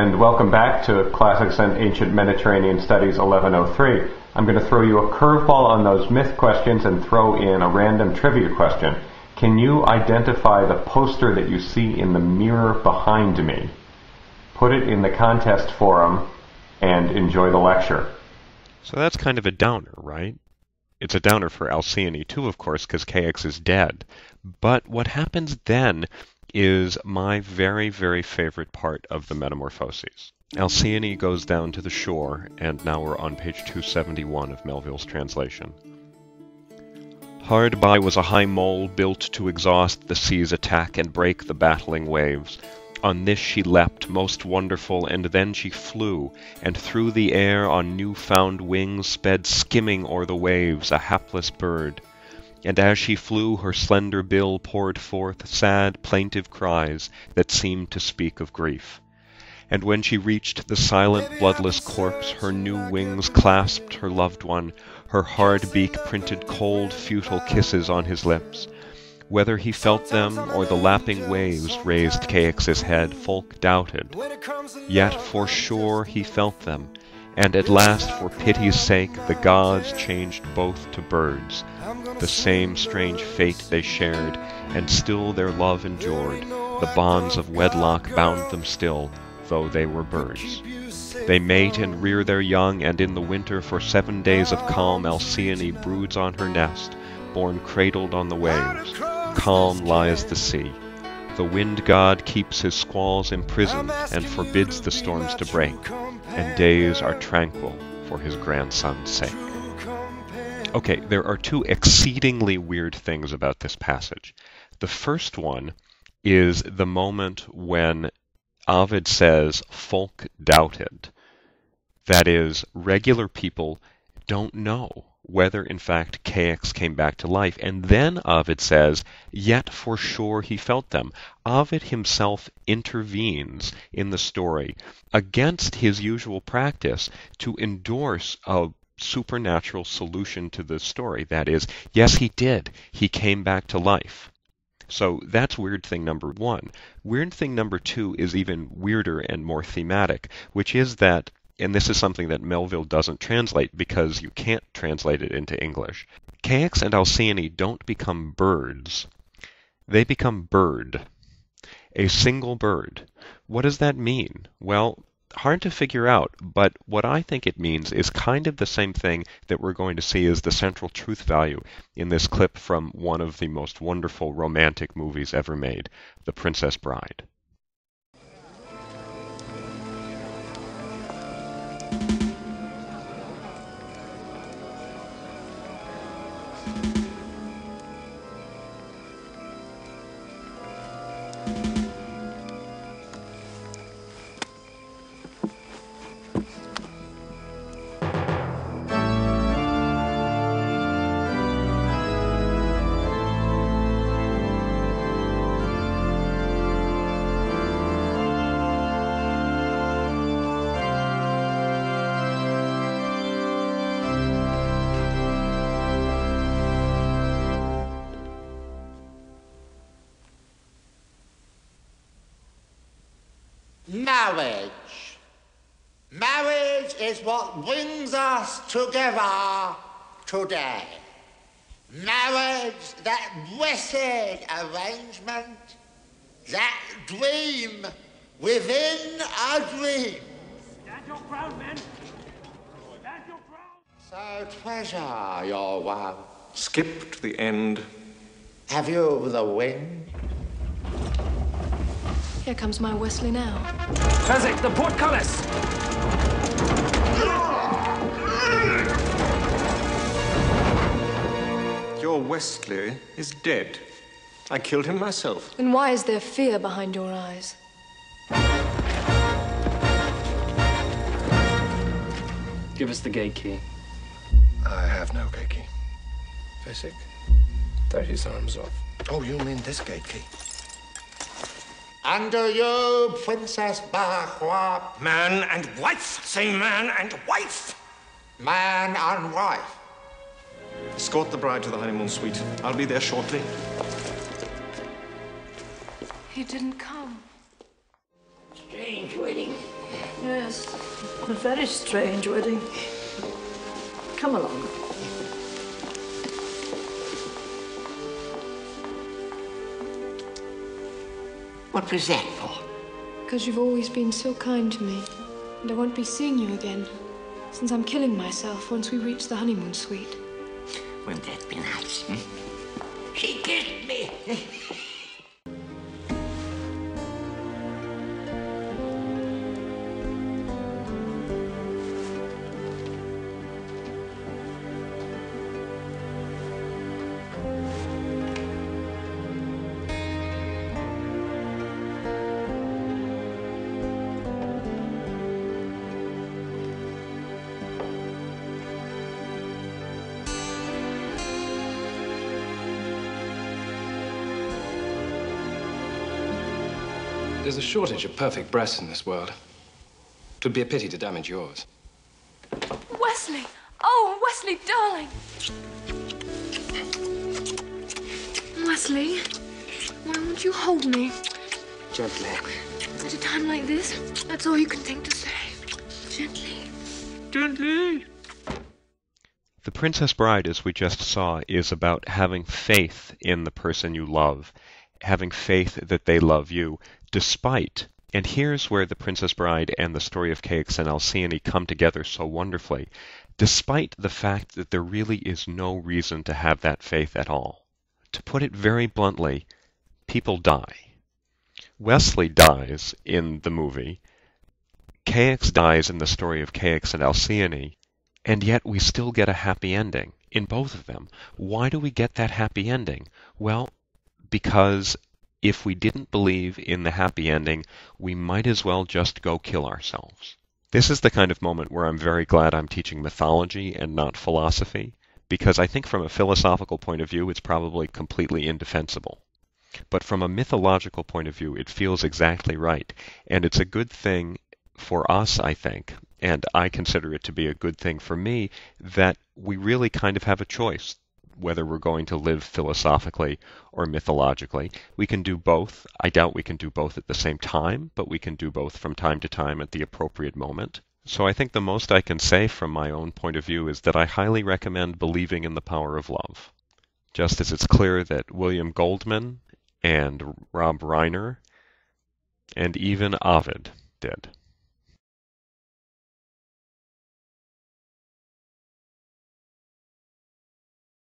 and welcome back to Classics and Ancient Mediterranean Studies 1103. I'm going to throw you a curveball on those myth questions and throw in a random trivia question. Can you identify the poster that you see in the mirror behind me? Put it in the contest forum and enjoy the lecture. So that's kind of a downer, right? It's a downer for Alcyone too, of course, because Ceyx is dead. But what happens then is my very, very favorite part of the Metamorphoses. Alcyone goes down to the shore, and now we're on page 271 of Melville's translation. Hard by was a high mole built to exhaust the sea's attack and break the battling waves. On this she leapt, most wonderful, and then she flew, and through the air on new-found wings sped skimming o'er the waves, a hapless bird. And as she flew, her slender bill poured forth sad, plaintive cries that seemed to speak of grief. And when she reached the silent, bloodless corpse, her new wings clasped her loved one, her hard beak printed cold, futile kisses on his lips. Whether he felt them or the lapping waves raised Ceyx's head, folk doubted. Yet for sure he felt them, and at last, for pity's sake, the gods changed both to birds. The same strange fate they shared, and still their love endured. The bonds of wedlock bound them still, though they were birds. They mate and rear their young, and in the winter for 7 days of calm Alcyone broods on her nest, born cradled on the waves. Calm lies the sea. The wind god keeps his squalls imprisoned and forbids the storms to break, and days are tranquil for his grandson's sake. Okay, there are two exceedingly weird things about this passage. The first one is the moment when Ovid says, folk doubted. That is, regular people don't know whether in fact Ceyx came back to life. And then Ovid says, yet for sure he felt them. Ovid himself intervenes in the story against his usual practice to endorse a supernatural solution to the story. That is, yes, he did. He came back to life. So that's weird thing number one. Weird thing number two is even weirder and more thematic, which is that, and this is something that Melville doesn't translate because you can't translate it into English, Ceyx and Alcyone don't become birds. They become bird. A single bird. What does that mean? Well, hard to figure out, but what I think it means is kind of the same thing that we're going to see as the central truth value in this clip from one of the most wonderful romantic movies ever made, The Princess Bride. Marriage. Marriage is what brings us together today. Marriage, that blessed arrangement, that dream within a dream. Stand your ground, men! Stand your ground! So treasure your one. Skip to the end. Have you the wind? Here comes my Wesley now. Ceyx, the portcullis! Your Wesley is dead. I killed him myself. Then why is there fear behind your eyes? Give us the gate key. I have no gate key. Basic. 30 arms off. Oh, you mean this gate key? Under you, Princess Barrois. Man and wife. Say man and wife. Man and wife. Escort the bride to the honeymoon suite. I'll be there shortly. He didn't come. Strange wedding. Yes, a very strange wedding. Come along. What was that for? Because you've always been so kind to me. And I won't be seeing you again. Since I'm killing myself once we reach the honeymoon suite. Wouldn't that be nice? She kissed me. There's a shortage of perfect breasts in this world. It would be a pity to damage yours. Wesley! Oh, Wesley, darling! Wesley, why won't you hold me? Gently. At a time like this, that's all you can think to say. Gently. Gently. The Princess Bride, as we just saw, is about having faith in the person you love, having faith that they love you, despite, and here's where the Princess Bride and the story of Ceyx and Alcyone come together so wonderfully, despite the fact that there really is no reason to have that faith at all. To put it very bluntly, people die. Wesley dies in the movie, Ceyx dies in the story of Ceyx and Alcyone, and yet we still get a happy ending in both of them. Why do we get that happy ending? Well, because if we didn't believe in the happy ending, we might as well just go kill ourselves. This is the kind of moment where I'm very glad I'm teaching mythology and not philosophy, because I think from a philosophical point of view, it's probably completely indefensible. But from a mythological point of view, it feels exactly right. And it's a good thing for us, I think, and I consider it to be a good thing for me, that we really kind of have a choice whether we're going to live philosophically or mythologically. We can do both. I doubt we can do both at the same time, but we can do both from time to time at the appropriate moment. So I think the most I can say from my own point of view is that I highly recommend believing in the power of love. Just as it's clear that William Goldman and Rob Reiner and even Ovid did.